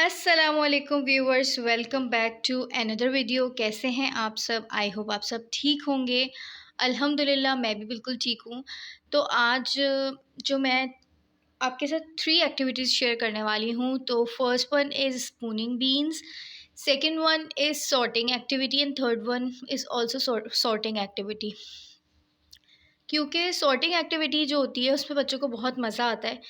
अस्सलामुअलैकुम viewers, welcome back to another video. कैसे हैं आप सब? आई होप आप सब ठीक होंगे। अल्हम्दुलिल्लाह मैं भी बिल्कुल ठीक हूँ। तो आज जो मैं आपके साथ 3 एक्टिविटीज़ शेयर करने वाली हूँ। तो first one is spooning beans, second one is sorting activity and third one is also sorting activity. क्योंकि सॉर्टिंग एक्टिविटी जो होती है उसमें बच्चों को बहुत मज़ा आता है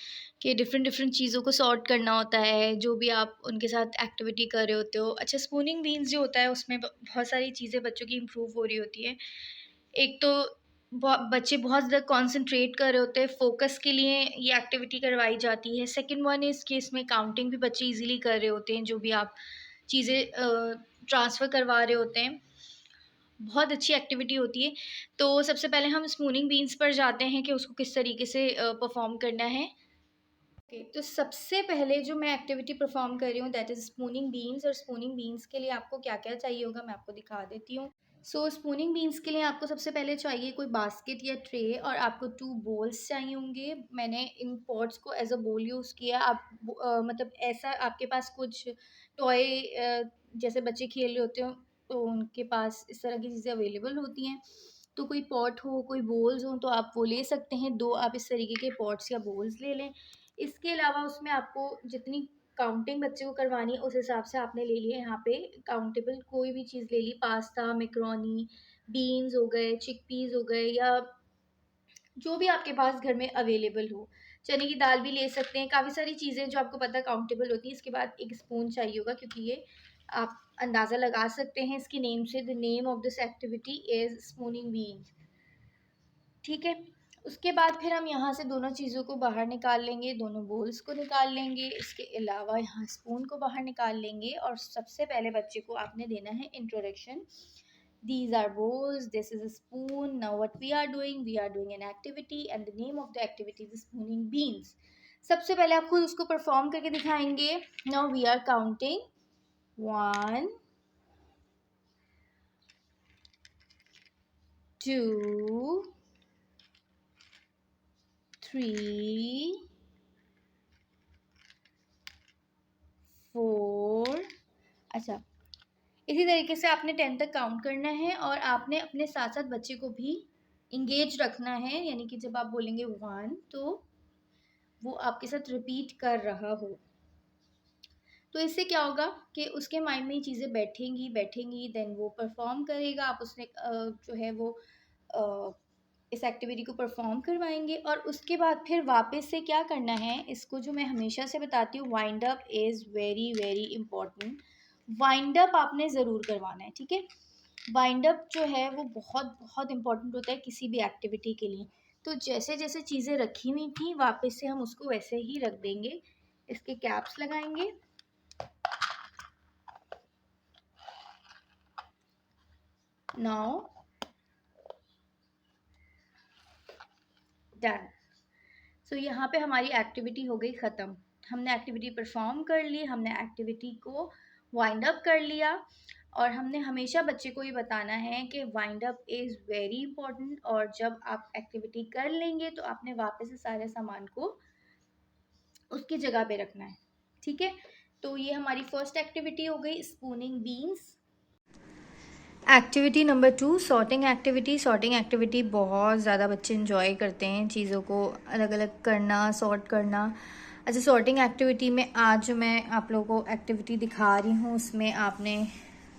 कि डिफ़रेंट डिफ़रेंट चीज़ों को सॉर्ट करना होता है, जो भी आप उनके साथ एक्टिविटी कर रहे होते हो। अच्छा, स्पूनिंग बीन्स जो होता है उसमें बहुत सारी चीज़ें बच्चों की इम्प्रूव हो रही होती है। एक तो बच्चे बहुत ज़्यादा कॉन्संट्रेट कर रहे होते हैं, फ़ोकस के लिए ये एक्टिविटी करवाई जाती है। सेकंड वन इज़ कि इसमें काउंटिंग भी बच्चे ईज़िली कर रहे होते हैं, जो भी आप चीज़ें ट्रांसफ़र करवा रहे होते हैं। बहुत अच्छी एक्टिविटी होती है। तो सबसे पहले हम स्पूनिंग बीन्स पर जाते हैं कि उसको किस तरीके से परफ़ॉर्म करना है। ओके, तो सबसे पहले जो मैं एक्टिविटी परफ़ॉर्म कर रही हूँ दैट इज़ स्पूनिंग बीन्स। और स्पूनिंग बीन्स के लिए आपको क्या-क्या चाहिए होगा मैं आपको दिखा देती हूँ। सो स्पूनिंग बीन्स के लिए आपको सबसे पहले चाहिए कोई बास्केट या ट्रे, और आपको 2 बोल्स चाहिए होंगे। मैंने इन पॉट्स को एज़ अ बोल यूज़ किया। आप मतलब ऐसा आपके पास कुछ टॉय जैसे बच्चे खेल रहे होते हो तो उनके पास इस तरह की चीज़ें अवेलेबल होती हैं। तो कोई पॉट हो, कोई बोल्स हों तो आप वो ले सकते हैं। 2 आप इस तरीके के पॉट्स या बोल्स ले लें। इसके अलावा उसमें आपको जितनी काउंटिंग बच्चे को करवानी है उस हिसाब से आपने ले लिए यहाँ पे काउंटेबल कोई भी चीज़ ले ली। पास्ता, मैकरोनी, बीन्स हो गए, चिकपीस हो गए, या जो भी आपके पास घर में अवेलेबल हो। चने की दाल भी ले सकते हैं। काफ़ी सारी चीज़ें जो आपको पता काउंटेबल होती हैं। इसके बाद एक स्पून चाहिए होगा, क्योंकि ये आप अंदाज़ा लगा सकते हैं इसके नेम से। The name of this activity is spooning beans. ठीक है। उसके बाद फिर हम यहाँ से दोनों चीज़ों को बाहर निकाल लेंगे, दोनों बोल्स को निकाल लेंगे। इसके अलावा यहाँ स्पून को बाहर निकाल लेंगे और सबसे पहले बच्चे को आपने देना है introduction. These are bowls, this is a spoon. Now what we are doing an activity and the name of the activity is spooning beans. सबसे पहले आप खुद उसको परफॉर्म करके दिखाएंगे। Now we are counting 1 2 3 4। अच्छा, इसी तरीके से आपने 10 तक काउंट करना है और आपने अपने साथ साथ बच्चे को भी इंगेज रखना है, यानी कि जब आप बोलेंगे 1 तो वो आपके साथ रिपीट कर रहा हो। तो इससे क्या होगा कि उसके माइंड में ये चीज़ें बैठेंगी, देन वो परफॉर्म करेगा। आप उसने जो है वो इस एक्टिविटी को परफॉर्म करवाएंगे। और उसके बाद फिर वापस से क्या करना है, इसको जो मैं हमेशा से बताती हूँ, wind up is very very important. Wind up आपने ज़रूर करवाना है, ठीक है। वाइंड अप जो है वो बहुत बहुत इंपॉर्टेंट होता है किसी भी एक्टिविटी के लिए। तो जैसे जैसे चीज़ें रखी हुई थी वापस से हम उसको वैसे ही रख देंगे। इसके कैप्स लगाएंगे। Now done. सो यहाँ पे हमारी एक्टिविटी हो गई ख़त्म। हमने एक्टिविटी परफॉर्म कर ली, हमने एक्टिविटी को वाइंड अप कर लिया। और हमने हमेशा बच्चे को ये बताना है कि wind up is very important. और जब आप एक्टिविटी कर लेंगे तो आपने वापस से सारे सामान को उसकी जगह पे रखना है, ठीक है। तो ये हमारी फर्स्ट एक्टिविटी हो गई, spooning beans. Activity number 2, sorting activity. Sorting activity बहुत ज़्यादा बच्चे इंजॉय करते हैं, चीज़ों को अलग अलग करना, सॉर्ट करना। अच्छा, सॉर्टिंग एक्टिविटी में आज जो मैं आप लोगों को एक्टिविटी दिखा रही हूँ उसमें आपने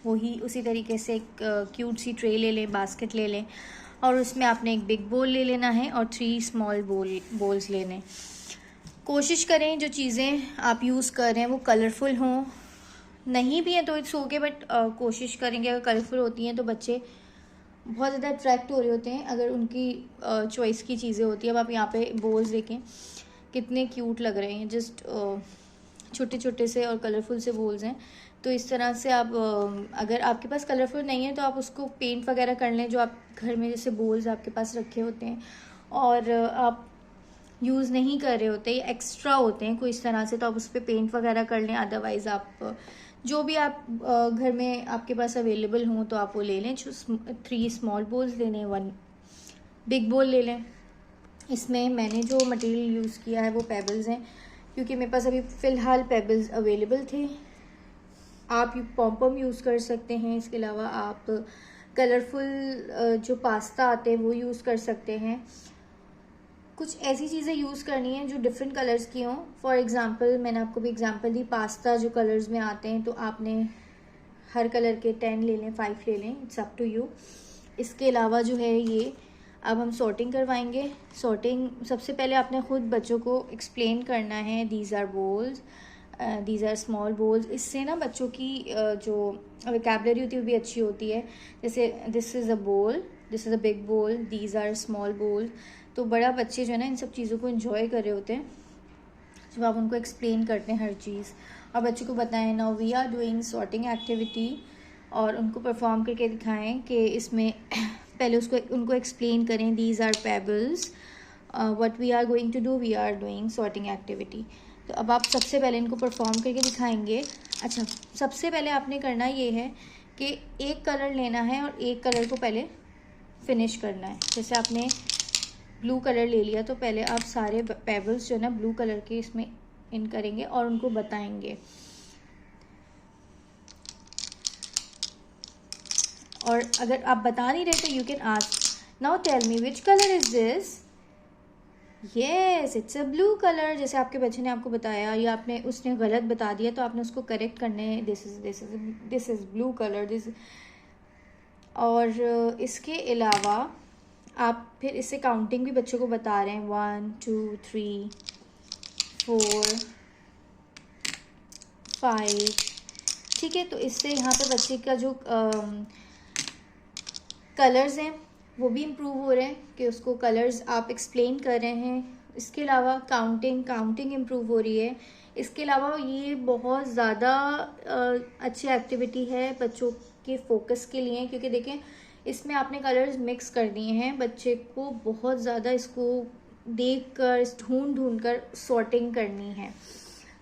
वही उसी तरीके से एक क्यूट सी ट्रे ले लें, बास्केट ले लें, और उसमें आपने एक बिग बोल ले लेना है और 3 स्मॉल बोल्स ले लें। कोशिश करें जो चीज़ें आप यूज़ कर रहे हैं वो कलरफुल हों। नहीं भी हैं तो इट्स ओके, बट कोशिश करेंगे अगर कलरफुल होती हैं तो बच्चे बहुत ज़्यादा अट्रैक्ट हो रहे होते हैं अगर उनकी चॉइस की चीज़ें होती हैं। अब आप यहाँ पे बोल्स देखें कितने क्यूट लग रहे हैं, जस्ट छोटे छोटे से और कलरफुल से बोल्स हैं। तो इस तरह से आप अगर आपके पास कलरफुल नहीं है तो आप उसको पेंट वगैरह कर लें, जो आप घर में जैसे बोल्स आपके पास रखे होते हैं और आप यूज़ नहीं कर रहे होते, एक्स्ट्रा होते हैं कोई इस तरह से, तो आप उस पर पेंट वगैरह कर लें। अदरवाइज़ आप जो भी आप घर में आपके पास अवेलेबल हों तो आप वो ले लें। 3 स्मॉल बोल्स ले लें, 1 बिग बोल ले लें। इसमें मैंने जो मटेरियल यूज़ किया है वो पेबल्स हैं। क्योंकि मेरे पास अभी फ़िलहाल पेबल्स अवेलेबल थे। आप पॉम यूज़ कर सकते हैं, इसके अलावा आप कलरफुल जो पास्ता आते हैं वो यूज़ कर सकते हैं। कुछ ऐसी चीज़ें यूज़ करनी है जो डिफरेंट कलर्स की हों। फॉर एग्ज़ाम्पल मैंने आपको भी एग्ज़ाम्पल दी, पास्ता जो कलर्स में आते हैं तो आपने हर कलर के 10 ले लें, 5 ले लें, इट्स अप टू यू। इसके अलावा जो है ये अब हम सॉर्टिंग करवाएंगे। सॉर्टिंग सबसे पहले आपने ख़ुद बच्चों को एक्सप्लेन करना है, these are balls, these are small balls. इससे ना बच्चों की जो वोकैबुलरी होती है वो भी अच्छी होती है। जैसे दिस इज़ अ बोल, दिस इज़ अ बिग बोल, दीज आर स्मॉल बोल। तो बड़ा बच्चे जो है ना इन सब चीज़ों को एंजॉय कर रहे होते हैं जब आप उनको एक्सप्लेन करते हैं हर चीज़। और बच्चों को बताएं now we are doing sorting activity, और उनको परफॉर्म करके दिखाएं कि इसमें पहले उनको एक्सप्लेन करें, these are pebbles, what we are going to do, we are doing sorting activity. तो अब आप सबसे पहले इनको परफॉर्म करके दिखाएंगे। अच्छा, सबसे पहले आपने करना ये है कि एक कलर लेना है और एक कलर को पहले फिनिश करना है। जैसे आपने ब्लू कलर ले लिया तो पहले आप सारे पेबल्स जो है ना ब्लू कलर के इसमें इन करेंगे और उनको बताएंगे। और अगर आप बता नहीं रहे तो you can ask, now tell me which colour is this. Yes, it's a blue colour. जैसे आपके बच्चे ने आपको बताया या उसने गलत बता दिया तो आपने उसको करेक्ट करने, this is blue colour, this. और इसके अलावा आप फिर इससे काउंटिंग भी बच्चों को बता रहे हैं, 1 2 3 4 5। ठीक है, तो इससे यहाँ पे बच्चे का जो कलर्स हैं वो भी इम्प्रूव हो रहे हैं कि उसको कलर्स आप एक्सप्लेन कर रहे हैं। इसके अलावा काउंटिंग इम्प्रूव हो रही है। इसके अलावा ये बहुत ज़्यादा अच्छी एक्टिविटी है बच्चों के फोकस के लिए, क्योंकि देखें इसमें आपने कलर्स मिक्स कर दिए हैं। बच्चे को बहुत ज़्यादा इसको देख कर ढूंढ कर सॉर्टिंग करनी है।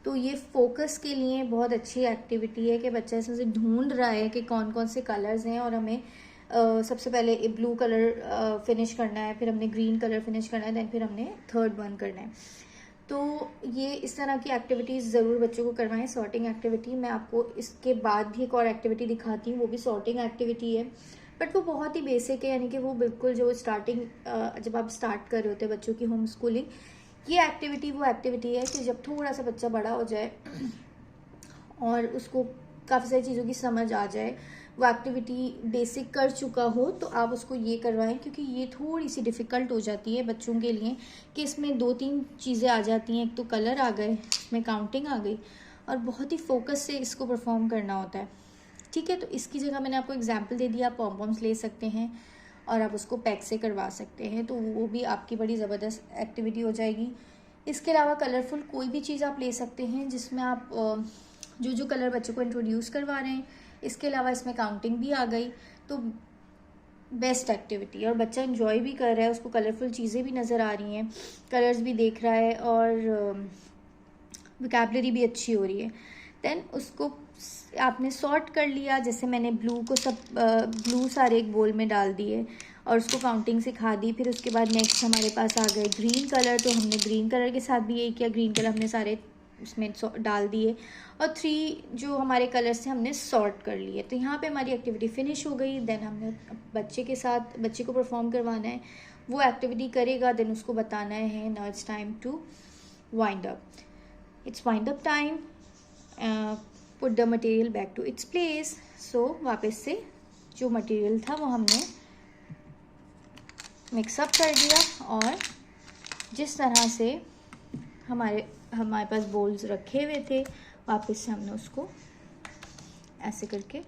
तो ये फोकस के लिए बहुत अच्छी एक्टिविटी है कि बच्चा इसमें से ढूंढ रहा है कि कौन कौन से कलर्स हैं, और हमें सबसे पहले ब्लू कलर फिनिश करना है, फिर हमने ग्रीन कलर फिनिश करना है, दैन फिर हमने थर्ड वन करना है। तो ये इस तरह की एक्टिविटीज़ ज़रूर बच्चों को करवाएं, सॉर्टिंग एक्टिविटी। मैं आपको इसके बाद भी एक और एक्टिविटी दिखाती हूँ, वो भी सॉर्टिंग एक्टिविटी है, बट वो बहुत ही बेसिक है, यानी कि वो बिल्कुल जो स्टार्टिंग जब आप स्टार्ट कर रहे होते हैं बच्चों की होम स्कूलिंग, ये एक्टिविटी वो एक्टिविटी है कि जब थोड़ा सा बच्चा बड़ा हो जाए और उसको काफ़ी सारी चीज़ों की समझ आ जाए, वो एक्टिविटी बेसिक कर चुका हो, तो आप उसको ये करवाएं। क्योंकि ये थोड़ी सी डिफ़िकल्ट हो जाती है बच्चों के लिए कि इसमें 2-3 चीज़ें आ जाती हैं। एक तो कलर आ गए, इसमें काउंटिंग आ गई, और बहुत ही फोकस से इसको परफॉर्म करना होता है। ठीक है, तो इसकी जगह मैंने आपको एग्जाम्पल दे दिया, आप पॉम्स ले सकते हैं और आप उसको पैक से करवा सकते हैं, तो वो भी आपकी बड़ी ज़बरदस्त एक्टिविटी हो जाएगी। इसके अलावा कलरफुल कोई भी चीज़ आप ले सकते हैं जिसमें आप जो कलर बच्चों को इंट्रोड्यूस करवा रहे हैं। इसके अलावा इसमें काउंटिंग भी आ गई, तो बेस्ट एक्टिविटी, और बच्चा एंजॉय भी कर रहा है, उसको कलरफुल चीज़ें भी नज़र आ रही हैं, कलर्स भी देख रहा है, और वोकैबुलरी भी अच्छी हो रही है। देन उसको आपने सॉर्ट कर लिया। जैसे मैंने ब्लू सारे एक बोल में डाल दिए और उसको काउंटिंग सिखा दी। फिर उसके बाद नेक्स्ट हमारे पास आ गए ग्रीन कलर, तो हमने ग्रीन कलर के साथ भी यही किया, ग्रीन कलर हमने सारे उसमें डाल दिए, और 3 जो हमारे कलर्स थे हमने सॉर्ट कर लिए। तो यहाँ पे हमारी एक्टिविटी फिनिश हो गई। देन हमने बच्चे को परफॉर्म करवाना है, वो एक्टिविटी करेगा, देन उसको बताना है now it's time to wind up, it's wind up time, put the material back to its place. So वापस से जो मटेरियल था वो हमने मिक्सअप कर दिया, और जिस तरह से हमारे पास बोल्स रखे हुए थे वापस से हमने उसको ऐसे करके,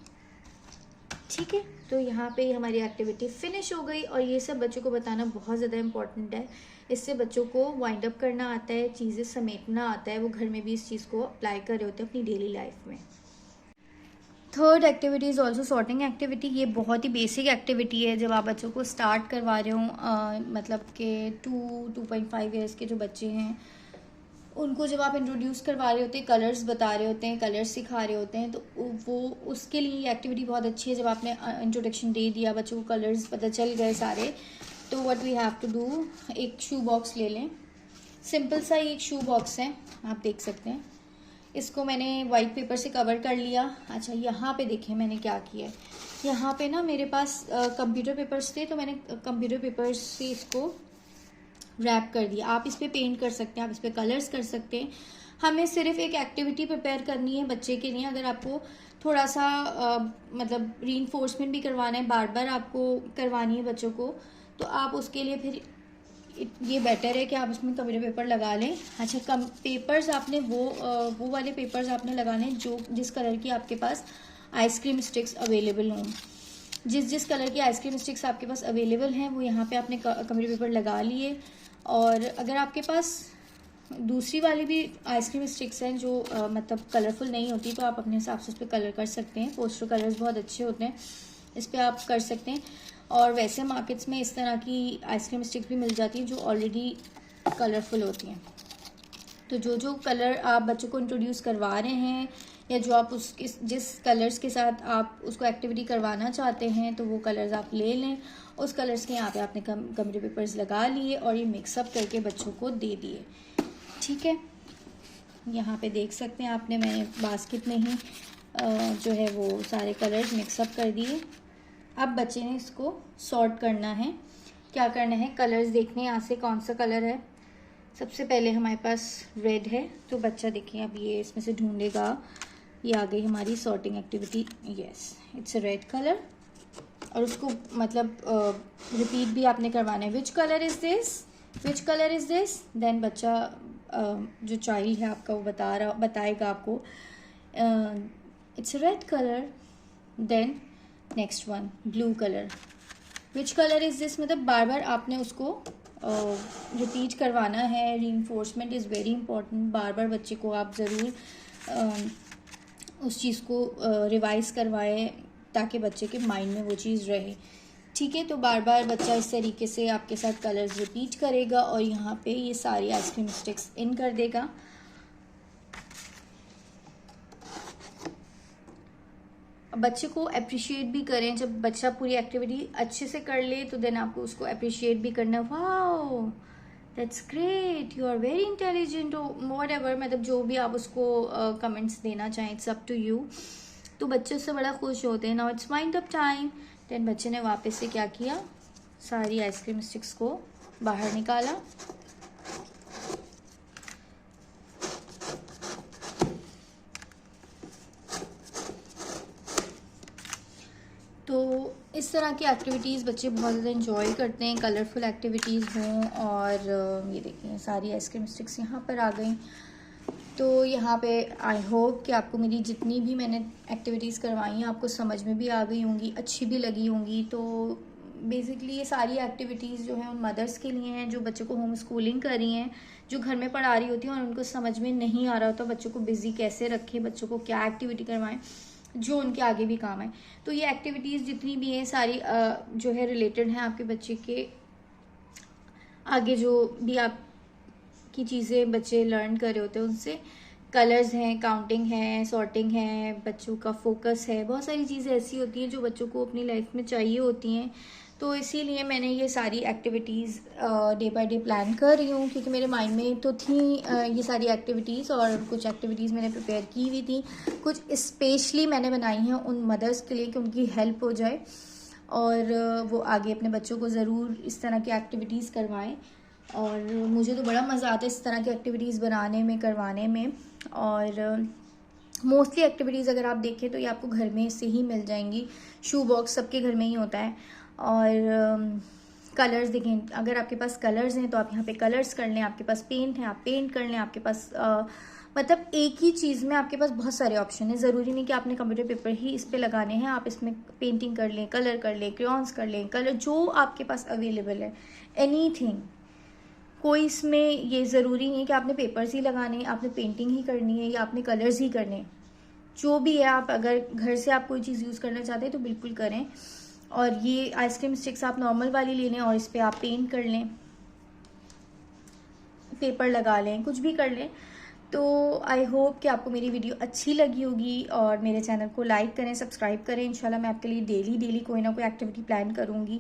ठीक है। तो यहाँ पे हमारी एक्टिविटी फिनिश हो गई। और ये सब बच्चों को बताना बहुत ज़्यादा इम्पॉर्टेंट है। इससे बच्चों को वाइंड अप करना आता है, चीज़ें समेटना आता है, वो घर में भी इस चीज़ को अप्लाई कर रहे होते हैं अपनी डेली लाइफ में। Third activity is also sorting activity. ये बहुत ही बेसिक एक्टिविटी है जब आप बच्चों को स्टार्ट करवा रहे हो, मतलब कि 2.5 ईयर्स के जो बच्चे हैं उनको जब आप इंट्रोड्यूस करवा रहे होते हैं, कलर्स बता रहे होते हैं, कलर्स सिखा रहे होते हैं, तो वो उसके लिए ये एक्टिविटी बहुत अच्छी है। जब आपने इंट्रोडक्शन दे दिया, बच्चों को कलर्स पता चल गए सारे, तो what we have to do, एक शू बॉक्स ले लें, सिंपल सा एक शू बॉक्स है, आप देख सकते हैं। इसको मैंने वाइट पेपर से कवर कर लिया। अच्छा, यहाँ पे देखें मैंने क्या किया है। यहाँ पे ना मेरे पास कंप्यूटर पेपर्स थे, तो मैंने कंप्यूटर पेपर्स से इसको रैप कर दिया। आप इस पर पेंट कर सकते हैं, आप इस पर कलर्स कर सकते हैं। हमें सिर्फ एक एक्टिविटी प्रिपेयर करनी है बच्चे के लिए। अगर आपको थोड़ा सा मतलब रीइंफोर्समेंट भी करवाना है, बार बार आपको करवानी है बच्चों को, तो आप उसके लिए फिर ये बेटर है कि आप इसमें कंप्यूटर पेपर लगा लें। अच्छा, पेपर्स आपने वो वाले पेपर्स आपने लगाने जो जिस कलर की आपके पास आइसक्रीम स्टिक्स अवेलेबल हों। जिस कलर की आइसक्रीम स्टिक्स आपके पास अवेलेबल हैं वो यहाँ पे आपने कंप्यूटर पेपर लगा लिए। और अगर आपके पास दूसरी वाली भी आइसक्रीम स्टिक्स हैं जो मतलब कलरफुल नहीं होती, तो आप अपने हिसाब से उस पर कलर कर सकते हैं। पोस्टर कलर्स बहुत अच्छे होते हैं, इस पर आप कर सकते हैं। और वैसे मार्केट्स में इस तरह की आइसक्रीम स्टिक्स भी मिल जाती हैं जो ऑलरेडी कलरफुल होती हैं। तो जो कलर आप बच्चों को इंट्रोड्यूस करवा रहे हैं या जो आप उसके जिस कलर्स के साथ आप उसको एक्टिविटी करवाना चाहते हैं, तो वो कलर्स आप ले लें। उस कलर्स के यहाँ पे आपने कंप्यूटर पेपर्स लगा लिए और ये मिक्सअप करके बच्चों को दे दिए। ठीक है, यहाँ पे देख सकते हैं आपने, मैंने बास्केट में ही जो है वो सारे कलर्स मिक्सअप कर दिए। अब बच्चे ने इसको सॉर्ट करना है। क्या करना है, कलर्स देखने यहाँ से कौन सा कलर है। सबसे पहले हमारे पास रेड है, तो बच्चा देखिए अब ये इसमें से ढूंढेगा। ये आ गई हमारी sorting activity. Yes, it's a red colour. और उसको मतलब रिपीट भी आपने करवाना है। Which colour is this, which colour is this. Then बच्चा जो चाइल्ड है आपका वो बताएगा आपको it's a red colour. Then next one, blue colour. Which colour is this, मतलब बार बार आपने उसको रिपीट करवाना है। Reinforcement is very important. बार बार बच्चे को आप ज़रूर उस चीज़ को रिवाइज़ करवाएं ताकि बच्चे के माइंड में वो चीज़ रहे। ठीक है, तो बार बार बच्चा इस तरीके से आपके साथ कलर्स रिपीट करेगा और यहाँ पे ये सारी आइसक्रीम स्टिक्स इन कर देगा। बच्चे को अप्रिशिएट भी करें। जब बच्चा पूरी एक्टिविटी अच्छे से कर ले तो देन आपको उसको अप्रिशिएट भी करना। Wow, that's great, you are very intelligent, whatever, मतलब जो भी आप उसको कमेंट्स देना चाहें, इट्स अप टू यू। तो बच्चे उससे बड़ा खुश होते हैं। Now it's wind up time. Then बच्चे ने वापस से क्या किया, सारी आइसक्रीम स्टिक्स को बाहर निकाला। तो इस तरह की एक्टिविटीज़ बच्चे बहुत ज़्यादा इन्जॉय करते हैं, कलरफुल एक्टिविटीज़ हों। और ये देखिए सारी आइसक्रीम स्टिक्स यहाँ पर आ गई। तो यहाँ पे आई होप कि आपको मेरी जितनी भी मैंने एक्टिविटीज़ करवाई हैं आपको समझ में भी आ गई होंगी, अच्छी भी लगी होंगी। तो बेसिकली ये सारी एक्टिविटीज़ जो हैं उन मदर्स के लिए हैं जो बच्चों को होम स्कूलिंग कर रही हैं, जो घर में पढ़ा रही होती हैं और उनको समझ में नहीं आ रहा होता बच्चों को बिज़ी कैसे रखें, बच्चों को क्या एक्टिविटी करवाएं जो उनके आगे भी काम आए। तो ये एक्टिविटीज़ जितनी भी हैं सारी जो है रिलेटेड हैं आपके बच्चे के आगे जो भी आप की चीज़ें बच्चे लर्न कर रहे होते हैं उनसे। कलर्स हैं, काउंटिंग है, सॉर्टिंग है, बच्चों का फोकस है, बहुत सारी चीज़ें ऐसी होती हैं जो बच्चों को अपनी लाइफ में चाहिए होती हैं। तो इसीलिए मैंने ये सारी activities day by day plan कर रही हूँ, क्योंकि मेरे माइंड में तो थी ये सारी एक्टिविटीज़, और कुछ एक्टिविटीज़ मैंने प्रिपेयर की हुई थी, कुछ स्पेशली मैंने बनाई हैं उन मदर्स के लिए कि उनकी हेल्प हो जाए और वो आगे अपने बच्चों को ज़रूर इस तरह की एक्टिविटीज़ करवाएं। और मुझे तो बड़ा मज़ा आता है इस तरह की एक्टिविटीज़ बनाने में, करवाने में। और मोस्टली एक्टिविटीज़ अगर आप देखें तो ये आपको घर में से ही मिल जाएंगी। शू बॉक्स सबके घर में ही होता है। और कलर्स देखें, अगर आपके पास कलर्स हैं तो आप यहाँ पे कलर्स कर लें, आपके पास पेंट है आप पेंट कर लें, आपके पास मतलब एक ही चीज़ में आपके पास बहुत सारे ऑप्शन हैं। ज़रूरी नहीं कि आपने कंप्यूटर पेपर ही इस पर लगाने हैं, आप इसमें पेंटिंग कर लें, कलर कर लें, क्रेयॉन्स कर लें, कलर जो आपके पास अवेलेबल है, एनीथिंग। कोई इसमें ये ज़रूरी नहीं है कि आपने पेपर्स ही लगाने हैं, आपने पेंटिंग ही करनी है या आपने कलर्स ही करने हैं। जो भी है, आप अगर घर से आप कोई चीज़ यूज़ करना चाहते हैं तो बिल्कुल करें। और ये आइसक्रीम स्टिक्स आप नॉर्मल वाली ले लें और इस पर आप पेंट कर लें, पेपर लगा लें, कुछ भी कर लें। तो आई होप कि आपको मेरी वीडियो अच्छी लगी होगी और मेरे चैनल को लाइक करें, सब्सक्राइब करें। इंशाल्लाह मैं आपके लिए डेली कोई ना कोई एक्टिविटी प्लान करूँगी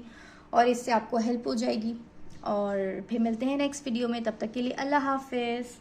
और इससे आपको हेल्प हो जाएगी। और फिर मिलते हैं नेक्स्ट वीडियो में, तब तक के लिए अल्लाह हाफ़िज़।